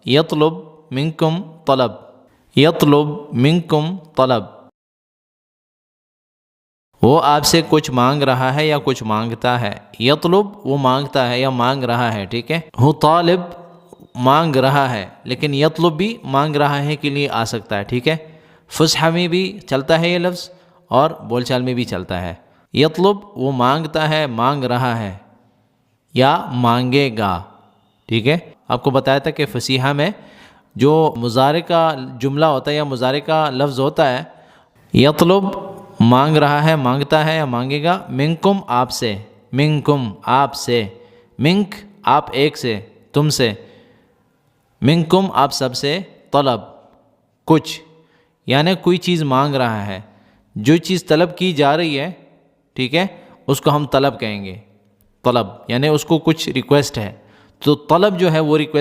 یطلب منکم طلب، یطلب منکم طلب، وہ آپ سے کچھ مانگ رہا ہے یا کچھ مانگتا ہے. یطلب وہ مانگتا ہے یا مانگ رہا ہے، ٹھیک ہے. ہو طالب مانگ رہا ہے، لیکن یطلب بھی مانگ رہا ہے کے لیے آ سکتا ہے، ٹھیک ہے. فصحى میں بھی چلتا ہے یہ لفظ اور بول چال میں بھی چلتا ہے. یطلب وہ مانگتا ہے، مانگ رہا ہے یا مانگے گا، ٹھیک ہے. آپ کو بتایا تھا کہ فصیحہ میں جو مضارع کا جملہ ہوتا ہے یا مضارع کا لفظ ہوتا ہے، یطلب مانگ رہا ہے، مانگتا ہے یا مانگے گا. منکم آپ سے، منکم آپ سے، منک آپ ایک سے، تم سے، منکم آپ سب سے، طلب کچھ، یعنی کوئی چیز مانگ رہا ہے. جو چیز طلب کی جا رہی ہے، ٹھیک ہے، اس کو ہم طلب کہیں گے. طلب یعنی اس کو کچھ ریکویسٹ ہے، تو طلب جو ہے وہ ریکویسٹ